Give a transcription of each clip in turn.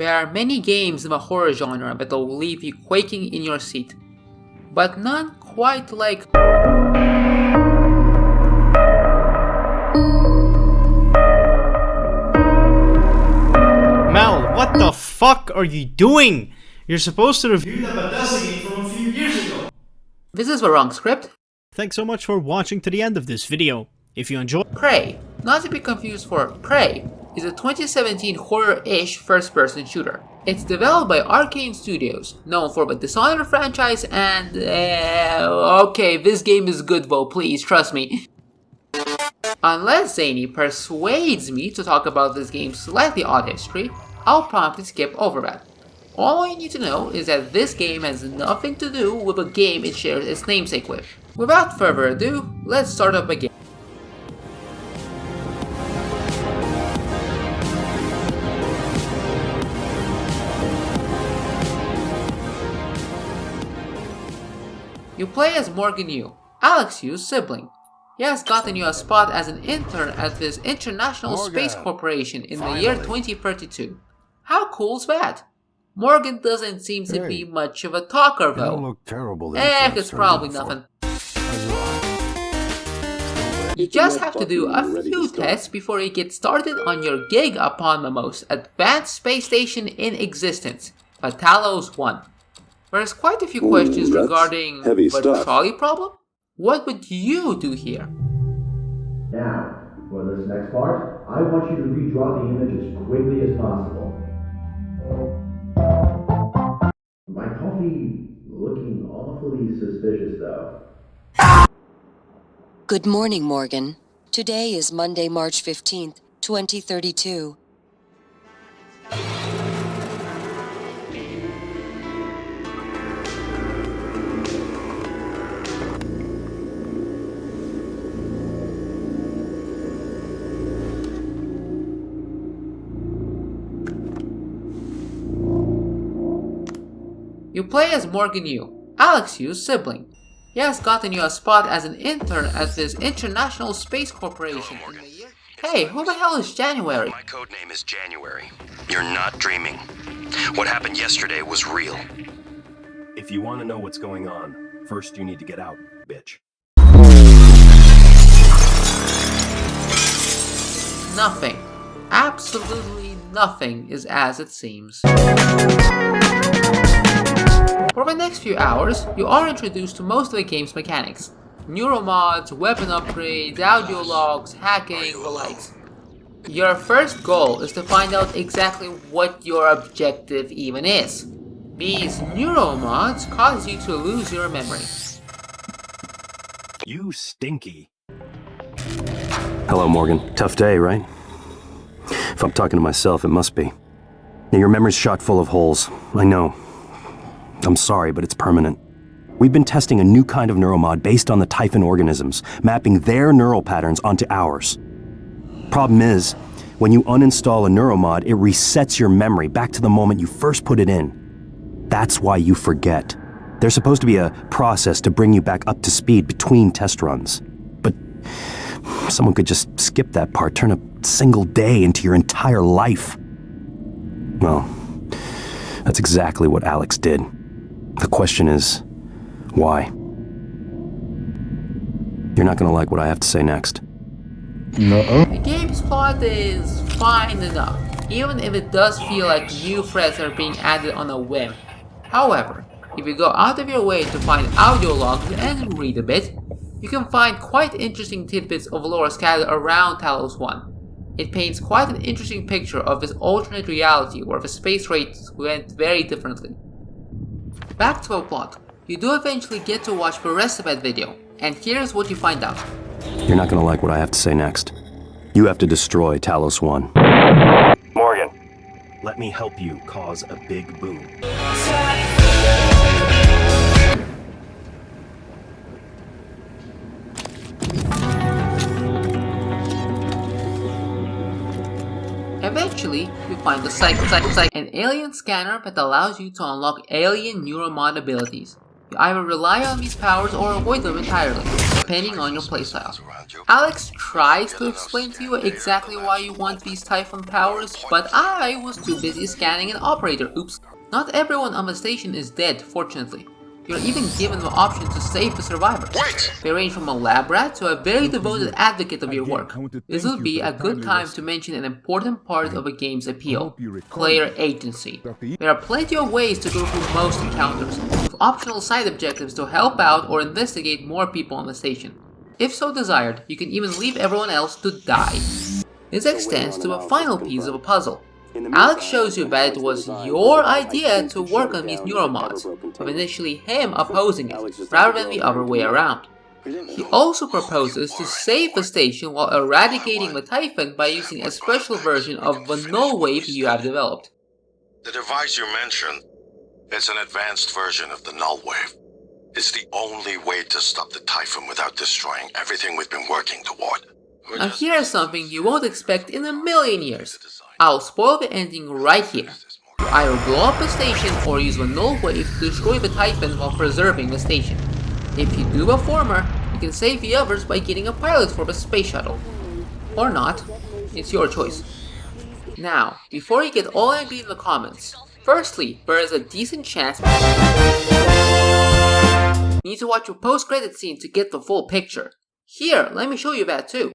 There are many games in the horror genre that will leave you quaking in your seat, but none quite like Mel, what the fuck are you doing? You're supposed to review the Bethesda game from a few years ago. This is the wrong script. Thanks so much for watching to the end of this video. If you enjoyed, Prey, not to be confused for Prey, is a 2017 horror-ish first-person shooter. It's developed by Arcane Studios, known for the Dishonored franchise and okay, this game is good though, please, trust me. Unless Zany persuades me to talk about this game's slightly odd history, I'll promptly skip over that. All you need to know is that this game has nothing to do with a game it shares its namesake with. Without further ado, let's start up again. You play as Morgan Yu, Alex Yu's sibling. He has gotten you a spot as an intern at this international space corporation in the year 2032. How cool is that? Morgan doesn't seem to be much of a talker though. Don't look terrible. It's probably nothing. You just have to do a few tests before you get started on your gig upon the most advanced space station in existence, the Talos 1. There's quite a few questions regarding the trolley problem. What would you do here? Now, for this next part, I want you to redraw the image as quickly as possible. My coffee looking awfully suspicious though. Good morning, Morgan. Today is Monday, March 15th, 2032. You play as Morgan Yu, Alex Yu's sibling. He has gotten you a spot as an intern at this international space corporation in the year... Hey, who the hell is January? My code name is January. You're not dreaming. What happened yesterday was real. If you want to know what's going on, first you need to get out, bitch. Nothing. Absolutely nothing is as it seems. For the next few hours, you are introduced to most of the game's mechanics. Neuromods, weapon upgrades, audio logs, hacking, the likes. Your first goal is to find out exactly what your objective even is. These neuromods cause you to lose your memory. You stinky. Hello, Morgan. Tough day, right? If I'm talking to myself, it must be. Now, your memory's shot full of holes. I know. I'm sorry, but it's permanent. We've been testing a new kind of neuromod based on the Typhon organisms, mapping their neural patterns onto ours. Problem is, when you uninstall a neuromod, it resets your memory back to the moment you first put it in. That's why you forget. There's supposed to be a process to bring you back up to speed between test runs. But someone could just skip that part, turn a single day into your entire life. Well, that's exactly what Alex did. The question is, why? You're not gonna like what I have to say next. The game's plot is fine enough, even if it does feel like new threads are being added on a whim. However, if you go out of your way to find audio logs and read a bit, you can find quite interesting tidbits of lore scattered around Talos 1. It paints quite an interesting picture of this alternate reality where the space rates went very differently. Back to the plot. You do eventually get to watch the rest of that video, and here's what you find out. You're not gonna like what I have to say next. You have to destroy Talos 1. Morgan. Let me help you cause a big boom. Eventually, you find the Cycle, an alien scanner that allows you to unlock alien neuromod abilities. You either rely on these powers or avoid them entirely, depending on your playstyle. Alex tries to explain to you exactly why you want these Typhon powers, but I was too busy scanning an operator, oops. Not everyone on the station is dead, fortunately. You're even given the option to save the survivors. They range from a lab rat to a very devoted advocate of your work. This would be a good time to mention an important part of a game's appeal: player agency. There are plenty of ways to go through most encounters, with optional side objectives to help out or investigate more people on the station. If so desired, you can even leave everyone else to die. This extends to a final piece of a puzzle. Alex shows you that it was your idea to work on these neuromods, with initially him opposing it, rather than the other way around. He also proposes to save the station while eradicating the Typhon by using a special version of the null wave you have developed. The device you mentioned, it's an advanced version of the null wave. It's the only way to stop the Typhon without destroying everything we've been working toward. Now here's something you won't expect in a million years. I'll spoil the ending right here. You either blow up the station or use the null wave to destroy the Typhon while preserving the station. If you do the former, you can save the others by getting a pilot for the space shuttle. Or not. It's your choice. Now, before you get all angry in the comments, firstly, there is a decent chance you need to watch your post-credit scene to get the full picture. Here, let me show you that too.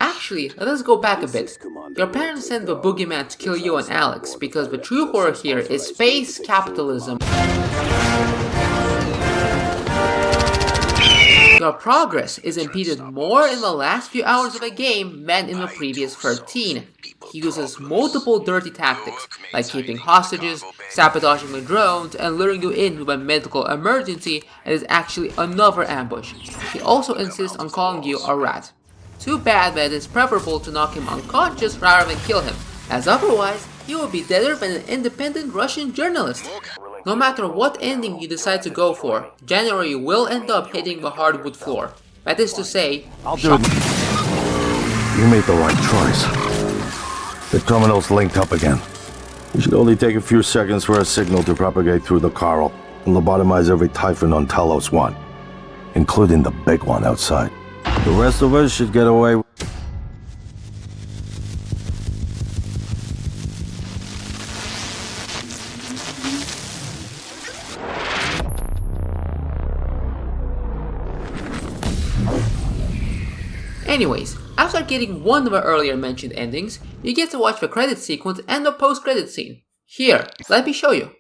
Actually, let us go back a bit. Your parents sent the boogeyman to kill you and Alex because the true horror here is space capitalism. Your progress is impeded more in the last few hours of the game than in the previous 13. He uses multiple dirty tactics, like keeping hostages, sabotaging the drones, and luring you in with a medical emergency that is actually another ambush. He also insists on calling you a rat. Too bad that it's preferable to knock him unconscious rather than kill him, as otherwise he will be deader than an independent Russian journalist. No matter what ending you decide to go for, January will end up hitting the hardwood floor. That is to say, I'll do it. You made the right choice. The terminal's linked up again. It should only take a few seconds for a signal to propagate through the coral and lobotomize every Typhon on Talos 1, including the big one outside. The rest of us should get away. Anyways, after getting one of the earlier mentioned endings, you get to watch the credit sequence and the post-credit scene. Here, let me show you.